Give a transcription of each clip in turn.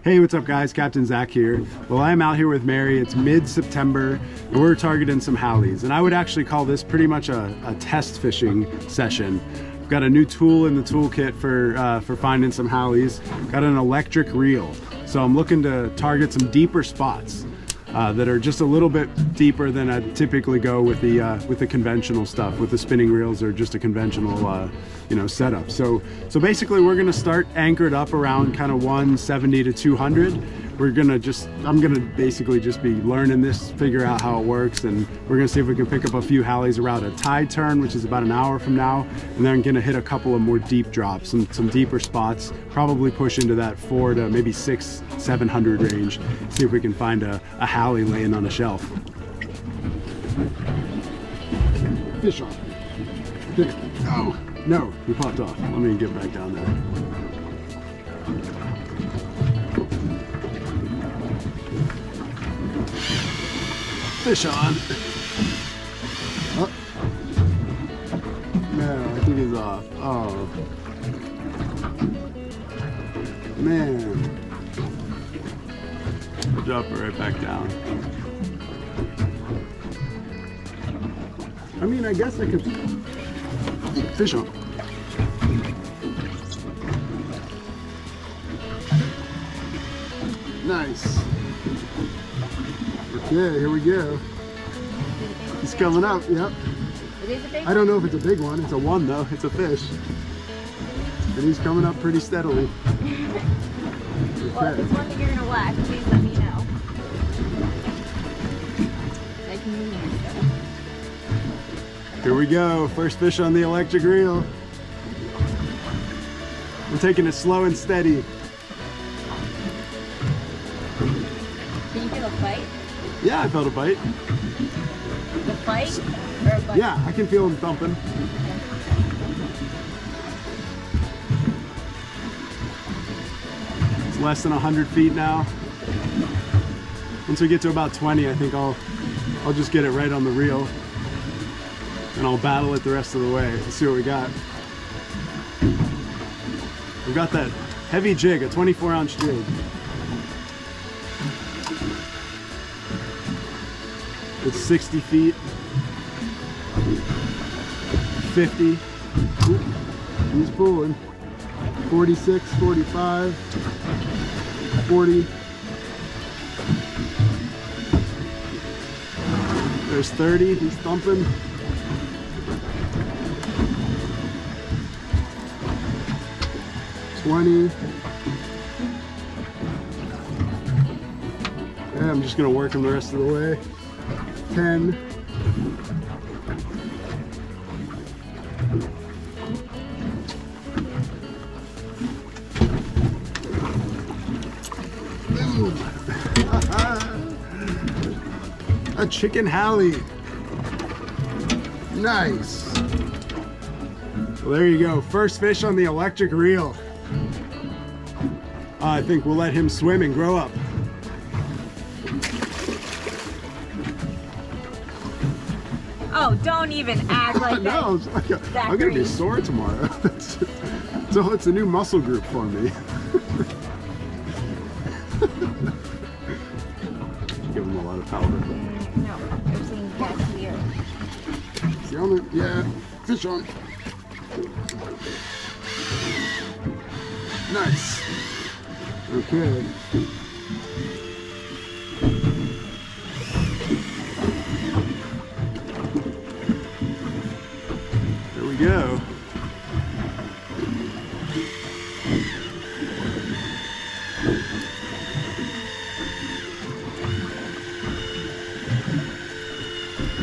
Hey, what's up guys? Captain Zach here. Well, I'm out here with Mary. It's mid-September and we're targeting some halis. And I would actually call this pretty much a test fishing session. We've got a new tool in the toolkit for finding some halis. Got an electric reel. So I'm looking to target some deeper spots that are just a little bit deeper than I'd typically go with the conventional stuff, with the spinning reels or just a conventional setup. So basically we're gonna start anchored up around kind of 170 to 200. I'm gonna basically just be learning this, figure out how it works, and we're gonna see if we can pick up a few halis around a tide turn, which is about an hour from now, and then I'm gonna hit a couple of more deep drops and some deeper spots, probably push into that 400 to maybe 600, 700 range, see if we can find a hali laying on a shelf. Fish on. Oh, no, he popped off. Let me get back down there. Fish on. Oh. No, I think he's off. Oh. Man. I'll drop it right back down. I mean, I guess I could fish on. Nice. Okay, here we go. He's coming up, yep. It is a big one? I don't know if it's a big one. It's a one though. It's a fish. And he's coming up pretty steadily. Well, if it's one that you're going to whack, please let me know. I can move myself. Here we go. First fish on the electric reel. I'm taking it slow and steady. Can you feel a bite? Yeah, I felt a bite. The bite? Or a bite? Yeah, I can feel him thumping. It's less than 100 feet now. Once we get to about 20, I think I'll just get it right on the reel. And I'll battle it the rest of the way. Let's see what we got. We've got that heavy jig, a 24-ounce jig. It's 60 feet, 50, ooh, he's pulling, 46, 45, 40, there's 30, he's thumping, 20, and I'm just gonna work him the rest of the way. 10, a chicken hali. Nice. Well, there you go. First fish on the electric reel. I think we'll let him swim and grow up. Oh, don't even act like that. No, I'm gonna be sore tomorrow. So it's a new muscle group for me. Give him a lot of powder. No, they're saying that's here. See on it? Yeah, fish on. Nice. Okay. Go.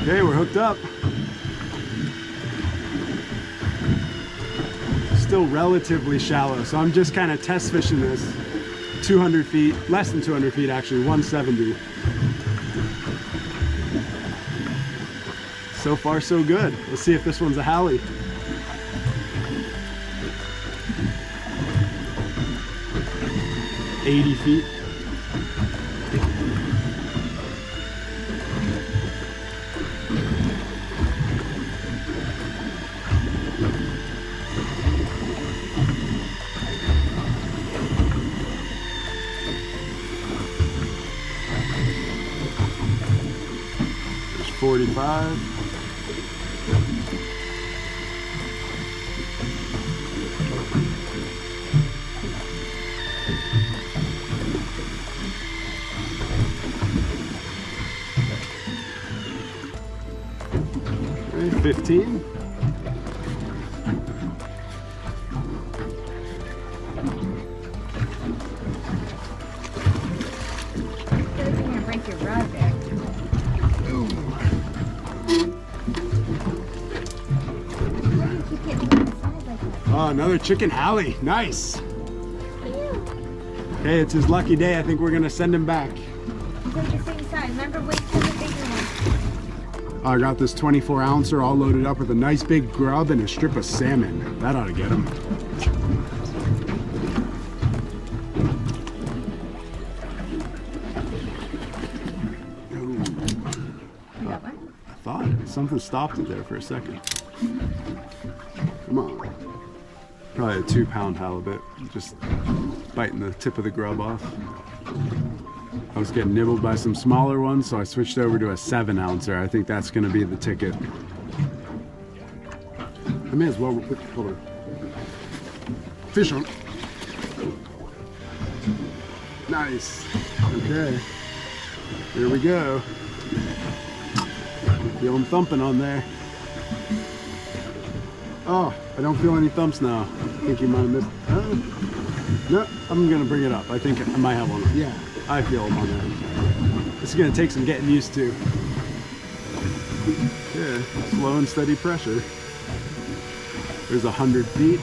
Okay, we're hooked up. Still relatively shallow, so I'm just kind of test fishing this 200 feet, less than 200 feet actually, 170. So far so good. Let's see if this one's a hali. $80 feet. 45. Okay, 15. Oh, another chicken Hallie. Nice. Okay, it's his lucky day. I think we're gonna send him back. He's like the same size. Remember, wait for the bigger one. I got this 24 ouncer all loaded up with a nice big grub and a strip of salmon. That ought to get him. I thought something stopped it there for a second. Come on. Probably a 2-pound halibut. Just biting the tip of the grub off. I was getting nibbled by some smaller ones, so I switched over to a 7-ouncer. I think that's going to be the ticket. I may as well put, hold on. Fish on. Nice. Okay. Here we go. Feel him thumping on there. Oh, I don't feel any thumps now. I think you might have missed. No, I'm gonna bring it up. I think I might have one. Yeah, I feel them on there. This is gonna take some getting used to. Yeah, slow and steady pressure. There's 100 feet.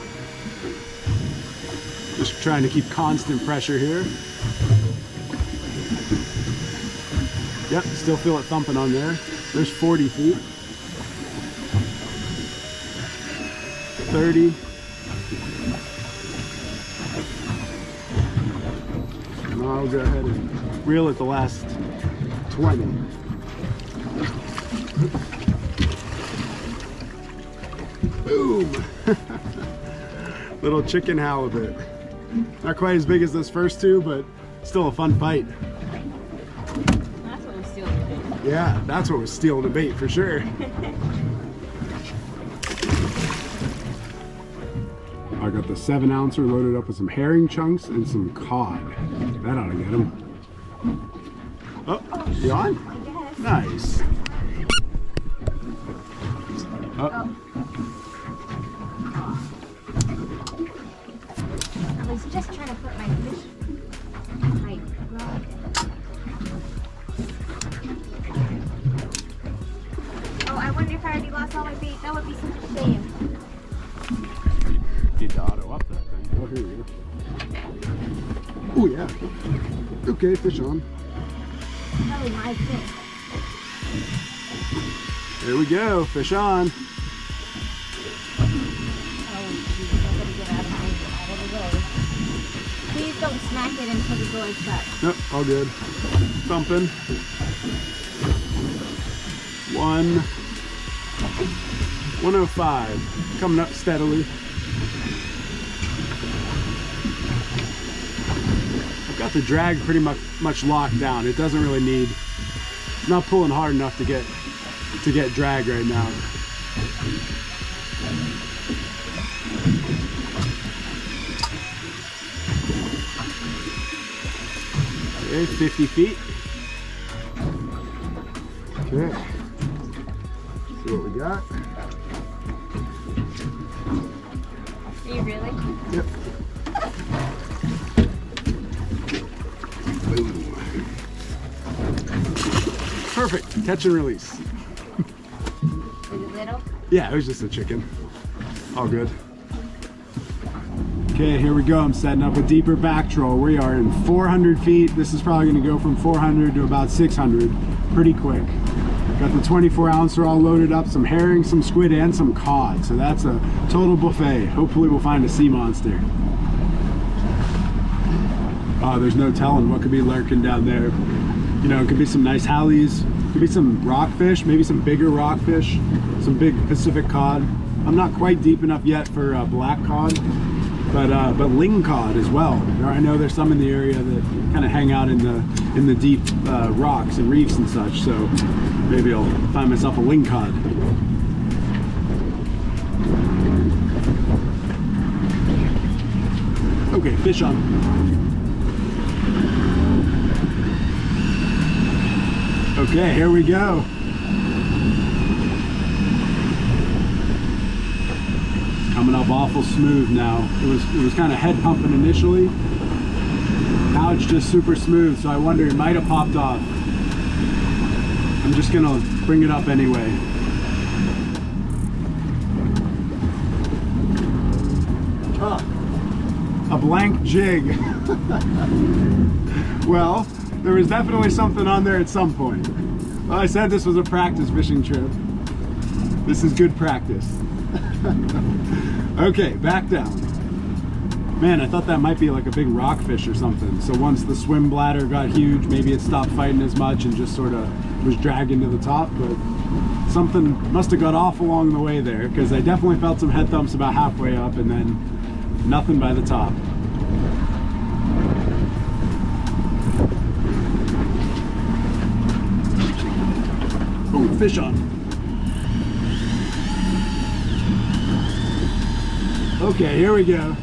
Just trying to keep constant pressure here. Yep, still feel it thumping on there. There's 40 feet. 30. And I'll go ahead and reel at the last 20. Boom! Little chicken halibut. Not quite as big as those first two, but still a fun fight. That's what was stealing the bait. Yeah, that's what was stealing the bait for sure. I got the 7-ouncer loaded up with some herring chunks and some cod. That ought to get him. Oh, you on? I guess. Nice. Oh. I was just trying to put my fish, my rod. Oh, I wonder if I already lost all my bait. That would be such a shame. Need to auto up that thing. Oh, here we go. Oh, yeah. Okay, fish on. Probably my fish. There we go, fish on. Oh, geez, I gotta get out of the way. Please don't smack it until the door is shut. Nope, all good. Thumping. 105. Coming up steadily. I've got the drag pretty much locked down. It doesn't really need. I'm not pulling hard enough to get drag right now. Okay, 50 feet. Okay. See what we got. Are you really? Yep. Boom. Perfect. Catch and release. Is it little? Yeah, it was just a chicken. All good. Okay, here we go. I'm setting up a deeper back troll. We are in 400 feet. This is probably going to go from 400 to about 600 pretty quick. Got the 24-ouncer all loaded up, some herring, some squid, and some cod. So that's a total buffet. Hopefully we'll find a sea monster. There's no telling what could be lurking down there. You know, it could be some nice Hallies, could be some rockfish, maybe some bigger rockfish, some big Pacific cod. I'm not quite deep enough yet for black cod, but lingcod as well. I know there's some in the area that kind of hang out in the deep rocks and reefs and such. So maybe I'll find myself a lingcod. Okay, fish on. Okay, here we go. It's coming up awful smooth now. It was kind of head pumping initially. Now it's just super smooth, so I wonder it might have popped off. I'm just gonna bring it up anyway. A blank jig. Well, there was definitely something on there at some point. Well, I said this was a practice fishing trip. This is good practice. Okay, back down. Man, I thought that might be like a big rockfish or something. So once the swim bladder got huge, maybe it stopped fighting as much and just sort of was dragging to the top, but something must have got off along the way there, because I definitely felt some head thumps about halfway up and then nothing by the top. Oh, fish on. Okay, here we go.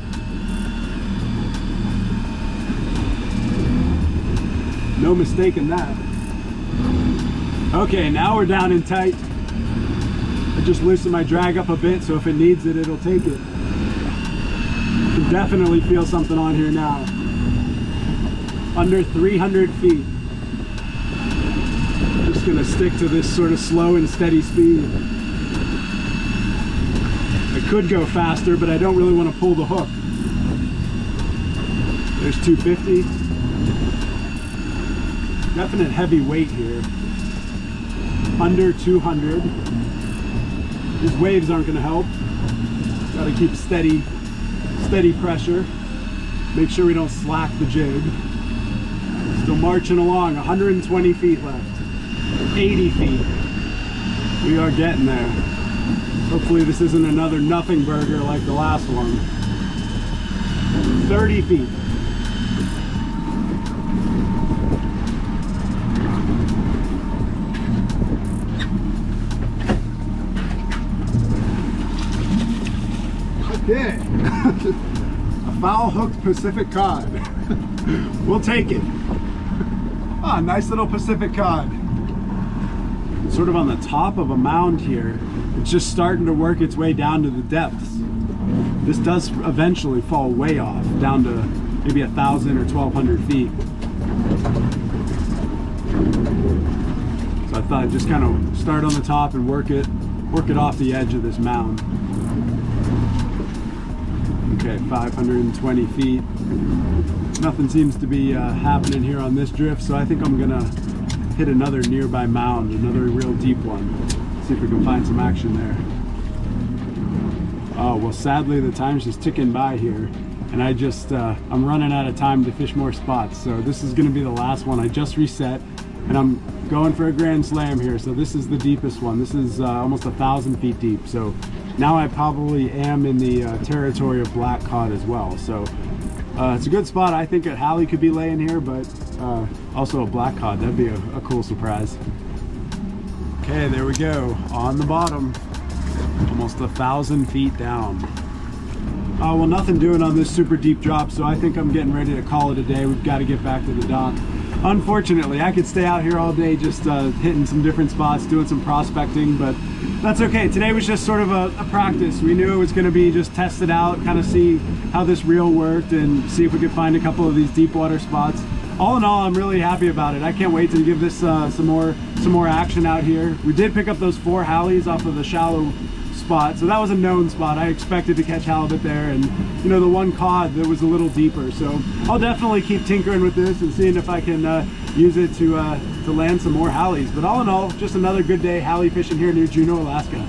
No mistaking that. Okay, now we're down in tight. I just loosened my drag up a bit, so if it needs it, it'll take it. I can definitely feel something on here now. Under 300 feet. Just gonna stick to this sort of slow and steady speed. I could go faster, but I don't really want to pull the hook. There's 250. Definite heavy weight here. Under 200. These waves aren't gonna help. Gotta keep steady pressure. Make sure we don't slack the jig. Still marching along, 120 feet left. 80 feet. We are getting there. Hopefully this isn't another nothing burger like the last one. 30 feet. Okay. A foul-hooked Pacific cod. We'll take it. Ah, nice little Pacific cod. Sort of on the top of a mound here. It's just starting to work its way down to the depths. This does eventually fall way off, down to maybe 1,000 or 1,200 feet. So I thought I'd just kind of start on the top and work it off the edge of this mound. Okay, 520 feet. Nothing seems to be happening here on this drift, so I think I'm gonna hit another nearby mound, another real deep one. See if we can find some action there. Oh, well, sadly the time's just ticking by here, and I'm running out of time to fish more spots, so this is gonna be the last one. I just reset, and I'm going for a grand slam here, so this is the deepest one. This is almost 1,000 feet deep, so now I probably am in the territory of black cod as well. So it's a good spot. I think a Hallie could be laying here, but also a black cod. That'd be a cool surprise. Okay, there we go, on the bottom, almost 1,000 feet down. Well, nothing doing on this super deep drop, so I think I'm getting ready to call it a day. We've got to get back to the dock. Unfortunately, I could stay out here all day just hitting some different spots, doing some prospecting, but that's okay. Today was just sort of a practice. We knew it was going to be just test it out, kind of see how this reel worked and see if we could find a couple of these deep water spots. All in all, I'm really happy about it. I can't wait to give this some more action out here. We did pick up those 4 Hallies off of the shallow spot, so that was a known spot. I expected to catch halibut there, and you know, the one cod that was a little deeper. So I'll definitely keep tinkering with this and seeing if I can use it to land some more Hallies. But all in all, just another good day Hallie fishing here near Juneau, Alaska.